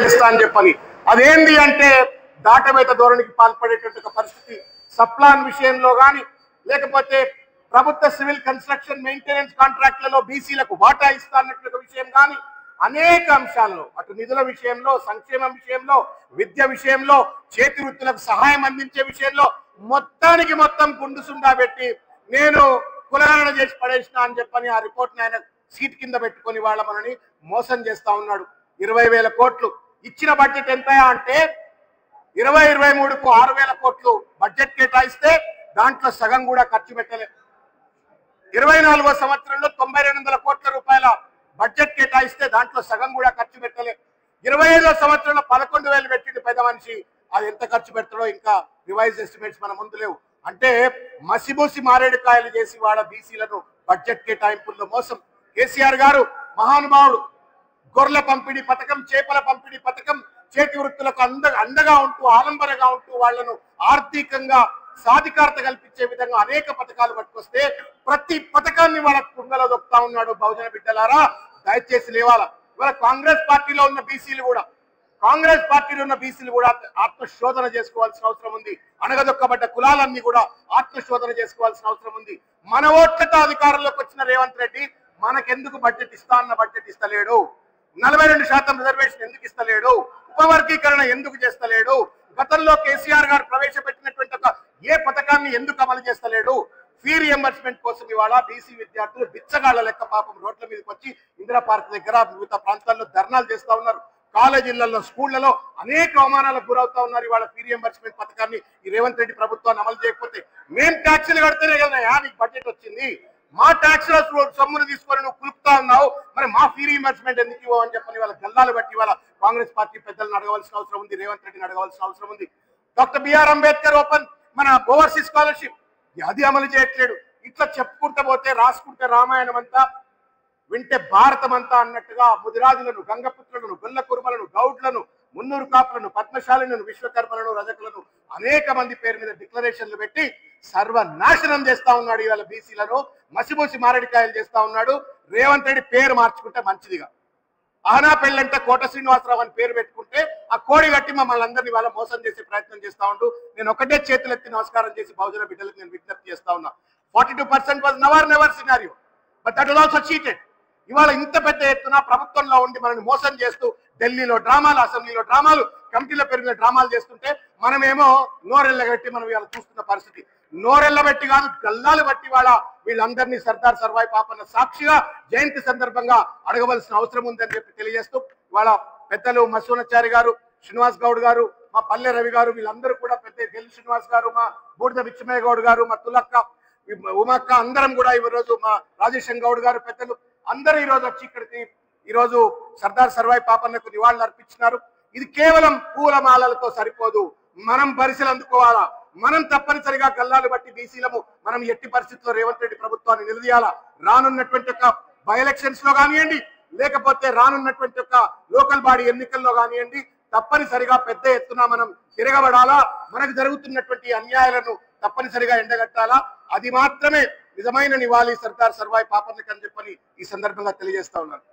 చేస్తా అని చెప్పని అదేంటి అంటే దాటవేత ధోరణికి పాల్పడేటువంటి పరిస్థితి సప్లాన్ విషయంలో కానీ లేకపోతే ప్రభుత్వ సివిల్ కన్స్ట్రక్షన్ మెయింటెనెన్స్ కాంట్రాక్ట్లలో బీసీలకు వాటా ఇస్తా అన్నటువంటి విషయం కానీ అనేక అంశాలలో అటు నిధుల విషయంలో సంక్షేమం విషయంలో విద్య విషయంలో చేతి వృత్తులకు సహాయం అందించే విషయంలో మొత్తానికి మొత్తం గుండుసుండా పెట్టి నేను కులగణన చేసి పడేసిన అని చెప్పని ఆ రిపోర్ట్ని ఆయన సీట్ కింద పెట్టుకొని వాళ్ళ మనని మోసం చేస్తా ఉన్నాడు 20,000 కోట్లు ఇచ్చిన బడ్జెట్ ఎంత అంటే 2023కు 6,000 కోట్లు బడ్జెట్ కేటాయిస్తే దాంట్లో సగం కూడా ఖర్చు పెట్టలే 24వ సంవత్సరంలో 9,200 కోట్ల రూపాయల బడ్జెట్ కేటాయిస్తే దాంట్లో సగం కూడా ఖర్చు పెట్టలే 25వ సంవత్సరంలో 11,000 పెట్టింది పెద్ద మనిషి అది ఎంత ఖర్చు పెడతాడో ఇంకా రివైజ్ ఎస్టిమేట్స్ మన ముందు లేవు అంటే మసిబూసి మారేడుకాయలు చేసి వాళ్ళ బీసీలను బడ్జెట్ కేటాయింపుల్లో మోసం కేసీఆర్ గారు మహానుభావుడు గొర్రెల పంపిణీ పథకం చేపల పంపిణీ పథకం చేతి వృత్తులకు అండగా ఉంటూ ఆలంబనగా ఉంటూ వాళ్లను ఆర్థికంగా సాధికారత కల్పించే విధంగా అనేక పథకాలు పట్టుకొస్తే ప్రతి పథకాన్ని వాళ్ళ కుంగలో దొక్కుతా ఉన్నాడు బహుజన బిడ్డలారా దయచేసి లేవాలా ఇవాళ కాంగ్రెస్ పార్టీలో ఉన్న బీసీలు కూడా ఆత్మశోధన చేసుకోవాల్సిన అవసరం ఉంది అణగదొక్కబడ్డ కులాలన్నీ కూడా ఆత్మశోధన చేసుకోవాల్సిన అవసరం ఉంది మన ఓట్లతో అధికారంలోకి వచ్చిన రేవంత్ రెడ్డి మనకెందుకు బడ్జెట్ ఇస్తా అన్న బడ్జెట్ ఇస్తలేడు 42% రిజర్వేషన్ ఎందుకు ఇస్తలేడు ఉపవర్గీకరణ ఎందుకు చేస్తలేడు గతంలో కేసీఆర్ గారు ప్రవేశపెట్టినటువంటి ఏ పథకాన్ని ఎందుకు అమలు చేస్తలేడు ఫీ రియంబర్స్మెంట్ కోసం ఇవాళ బీసీ విద్యార్థులు బిచ్చగాళ్ల లెక్క పాపం రోడ్ల మీదకి వచ్చి ఇందిరా పార్క్ దగ్గర వివిధ ప్రాంతాల్లో ధర్నాలు చేస్తా ఉన్నారు కాలేజీలలో స్కూళ్లలో అనేక అవమానాలకు గురవుతా ఉన్నారు ఇవాళ ఫీ రియంబర్స్మెంట్ పథకాన్ని ఈ రేవంత్ రెడ్డి ప్రభుత్వాన్ని అమలు చేయకపోతే మేము ట్యాక్సులు కడితేనే కదా నీకు బడ్జెట్ వచ్చింది మా ట్యాక్స్ సొమ్మును తీసుకొని నువ్వు కులుపుతా ఉన్నావు మరి మా ఫీ రియంబర్స్మెంట్ ఎందుకు ఇవ్వవు అని చెప్పని వాళ్ళ గల్లాలు బట్టి వాళ్ళ కాంగ్రెస్ పార్టీ పెద్దలను అడగవలసిన అవసరం ఉంది రేవంత్ రెడ్డిని అడగవలసిన అవసరం ఉంది డాక్టర్ బిఆర్ అంబేద్కర్ ఓపెన్ మన ఓవర్సీస్ స్కాలర్షిప్ అది అమలు చేయట్లేడు ఇట్లా చెప్పుకుంటూ పోతే రాసుకుంటే రామాయణం అంతా వింటే భారతం అంతా అన్నట్టుగా ముదిరాజులను గంగపుత్రులను గొల్ల కురుమలను గౌడ్లను మున్నూరు కాపులను పద్మశాలను విశ్వకర్మలను రజకులను అనేక మంది పేరు మీద డిక్లరేషన్లు పెట్టి సర్వనాశనం చేస్తా ఉన్నాడు ఇవాళ బీసీలను మసిమూసి మారడికాయలు చేస్తా ఉన్నాడు రేవంత్ రెడ్డి పేరు మార్చుకుంటే మంచిదిగా ఆనా పెళ్ళంటే కోట శ్రీనివాసరావు అని పేరు పెట్టుకుంటే ఆ కోడి కట్టి మమ్మల్ని అందరినీ వాళ్ళ మోసం చేసే ప్రయత్నం చేస్తా ఉంటూ నేను ఒకటే చేతులెత్తి నమస్కారం చేసి బహుజన బిడ్డలకు నేను విజ్ఞప్తి చేస్తా ఉన్నా 42% was never scenario but that was also cheated ఇవాళ ఇంత పెద్ద ఎత్తున ప్రభుత్వంలో ఉండి మనల్ని మోసం చేస్తూ ఢిల్లీలో డ్రామాలు అసెంబ్లీలో డ్రామాలు కమిటీలో పెరిగిన డ్రామాలు చేస్తుంటే మనమేమో నోరెళ్ళబెట్టి మనం ఇవాళ చూస్తున్న పరిస్థితి నోరెళ్ళబెట్టి కాదు గల్లాలు బట్టి వాళ్ళ వీళ్ళందరినీ సర్దార్ సర్వాయి పాపన్న సాక్షిగా జయంతి సందర్భంగా అడగవలసిన అవసరం ఉందని చెప్పి తెలియజేస్తూ వాళ్ళ పెద్దలు మసూనాచారి గారు శ్రీనివాస్ గౌడ్ గారు మా పల్లె రవి గారు వీళ్ళందరూ కూడా పెద్ద గెల్లి శ్రీనివాస్ గారు మా బూడిద విచ్చమయ్య గౌడ్ గారు మా తులక్క ఉమక్క అందరం కూడా ఈ రోజు మా రాజేశం గౌడ్ గారు పెద్దలు అందరూ ఈ రోజు వచ్చి ఇక్కడికి ఈ రోజు సర్దార్ సర్వాయి పాపన్నకు నివాళులు అర్పించినారు ఇది కేవలం పూలమాలలతో సరిపోదు మనం పరిశీలన అందుకోవాలా మనం తప్పనిసరిగా గల్లాలు బట్టి బీసీలము మనం ఎట్టి పరిస్థితుల్లో రేవంత్ రెడ్డి ప్రభుత్వాన్ని నిలదీయాలా రానున్నటువంటి బై ఎలక్షన్స్ లో కానివ్వండి లేకపోతే రానున్నటువంటి లోకల్ బాడీ ఎన్నికల్లో కానివ్వండి తప్పనిసరిగా పెద్ద ఎత్తున మనం తిరగబడాలా మనకు జరుగుతున్నటువంటి అన్యాయాలను తప్పనిసరిగా ఎండగట్టాలా అది మాత్రమే నిజమైన నివాళి సర్దార్ సర్వాయి పాపన్నకి అని చెప్పని ఈ సందర్భంగా తెలియజేస్తా ఉన్నాను